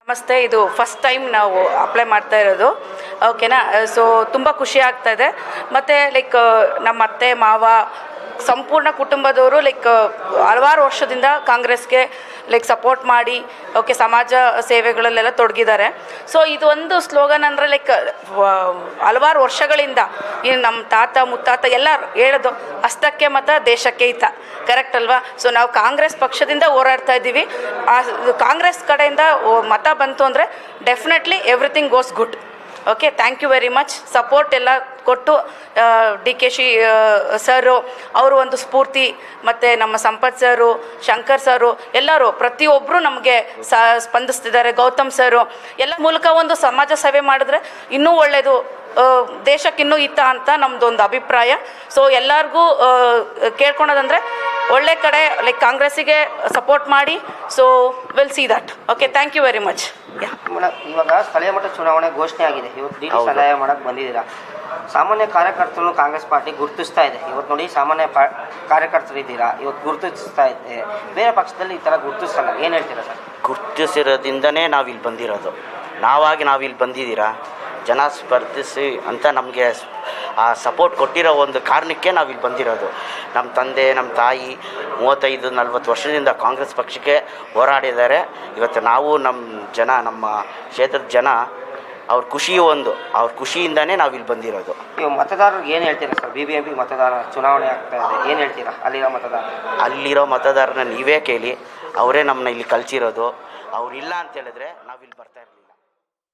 ನಮಸ್ತೆ. ಇದು first time ನಾವು ಅಪ್ಲೈ ಮಾಡ್ತಾ ಇರೋದು, ಓಕೆನಾ. ಸೊ ತುಂಬ ಖುಷಿ ಆಗ್ತಾ ಇದೆ. ಮತ್ತು ಲೈಕ್ ನಮ್ಮ ಅತ್ತೆ ಮಾವ ಸಂಪೂರ್ಣ ಕುಟುಂಬದವರು ಹಲವಾರು ವರ್ಷದಿಂದ ಕಾಂಗ್ರೆಸ್ಗೆ ಸಪೋರ್ಟ್ ಮಾಡಿ ಓಕೆ ಸಮಾಜ ಸೇವೆಗಳಲ್ಲೆಲ್ಲ ತೊಡಗಿದ್ದಾರೆ. ಸೊ ಇದು ಒಂದು ಸ್ಲೋಗನ್ ಅಂದರೆ ಹಲವಾರು ವರ್ಷಗಳಿಂದ ನಮ್ಮ ತಾತ ಮುತ್ತಾತ ಎಲ್ಲ ಹೇಳೋದು ಹಸ್ತಕ್ಕೆ ಮತ ದೇಶಕ್ಕೆ ಹಿತ, ಕರೆಕ್ಟ್ ಅಲ್ವಾ? ಸೊ ನಾವು ಕಾಂಗ್ರೆಸ್ ಪಕ್ಷದಿಂದ ಹೋರಾಡ್ತಾ ಇದ್ದೀವಿ. ಕಾಂಗ್ರೆಸ್ ಕಡೆಯಿಂದ ಮತ ಬಂತು ಅಂದರೆ definitely everything goes good. Okay, thank you very much. Support ಎಲ್ಲ ಕೊಟ್ಟು DK ಸರು ಅವರು ಒಂದು ಸ್ಫೂರ್ತಿ, ಮತ್ತು ನಮ್ಮ ಸಂಪತ್ ಸರು, ಶಂಕರ್ ಸರು ಎಲ್ಲರೂ ಪ್ರತಿಯೊಬ್ಬರು ನಮಗೆ ಸ್ಪಂದಿಸ್ತಿದ್ದಾರೆ. ಗೌತಮ್ ಸರು ಎಲ್ಲ ಮೂಲಕ ಒಂದು ಸಮಾಜ ಸೇವೆ ಮಾಡಿದ್ರೆ ಇನ್ನೂ ಒಳ್ಳೆಯದು, ದೇಶಕ್ಕಿನ್ನೂ ಹಿತ ಅಂತ ನಮ್ಮದೊಂದು ಅಭಿಪ್ರಾಯ. ಸೊ ಎಲ್ಲರಿಗೂ ಕೇಳ್ಕೊಳೋದಂದರೆ ಒಳ್ಳೆ ಕಡೆ ಕಾಂಗ್ರೆಸ್ಸಿಗೆ ಸಪೋರ್ಟ್ ಮಾಡಿ. So will see that. Okay, thank you very much. Madam, ಇವಾಗ ಸ್ಥಳೀಯ ಮಟ್ಟ ಚುನಾವಣೆ ಘೋಷಣೆ ಆಗಿದೆ. ಇವತ್ತು DD ಸಹಾಯ ಮಾಡೋಕ್ಕೆ ಬಂದಿದ್ದೀರಾ. ಸಾಮಾನ್ಯ ಕಾರ್ಯಕರ್ತರು ಕಾಂಗ್ರೆಸ್ ಪಾರ್ಟಿ ಗುರುತಿಸ್ತಾ ಇದೆ. ಇವತ್ತು ನೋಡಿ, ಸಾಮಾನ್ಯ ಕಾರ್ಯಕರ್ತರು ಇದ್ದೀರಾ, ಇವತ್ತು ಗುರುತಿಸ್ತಾ ಇದೆ. ಬೇರೆ ಪಕ್ಷದಲ್ಲಿ ಈ ಥರ ಗುರುತಿಸಲ್ಲ, ಏನು ಹೇಳ್ತೀರಾ ಸರ್? ಗುರುತಿಸಿರೋದ್ರಿಂದನೇ ನಾವಿಲ್ಲಿ ಬಂದಿರೋದು. ನಾವಿಲ್ಲಿ ಬಂದಿದ್ದೀರಾ, ಜನ ಸ್ಪರ್ಧಿಸಿ ಅಂತ ನಮಗೆ ಆ ಸಪೋರ್ಟ್ ಕೊಟ್ಟಿರೋ ಒಂದು ಕಾರಣಕ್ಕೆ ನಾವಿಲ್ಲಿ ಬಂದಿರೋದು. ನಮ್ಮ ತಂದೆ ನಮ್ಮ ತಾಯಿ 35-40 ವರ್ಷದಿಂದ ಕಾಂಗ್ರೆಸ್ ಪಕ್ಷಕ್ಕೆ ಹೋರಾಡಿದ್ದಾರೆ. ಇವತ್ತು ನಾವು ನಮ್ಮ ಕ್ಷೇತ್ರದ ಜನ ಅವ್ರ ಅವ್ರ ಖುಷಿಯಿಂದನೇ ನಾವಿಲ್ಲಿ ಬಂದಿರೋದು. ನೀವು ಮತದಾರರಿಗೆ ಏನು ಹೇಳ್ತೀರಾ ಸರ್? BBMP ಮತದಾರ ಚುನಾವಣೆ ಆಗ್ತಾ ಇದೆ, ಏನು ಹೇಳ್ತೀರಾ? ಅಲ್ಲಿರೋ ಮತದಾರನ ನೀವೇ ಕೇಳಿ, ಅವರೇ ನಮ್ಮನ್ನ ಇಲ್ಲಿ ಕಳಿಸಿರೋದು. ಅವರಿಲ್ಲ ಅಂತ ಹೇಳಿದ್ರೆ ನಾವಿಲ್ಲಿ ಬರ್ತಾ ಇರ್ತೀವಿ.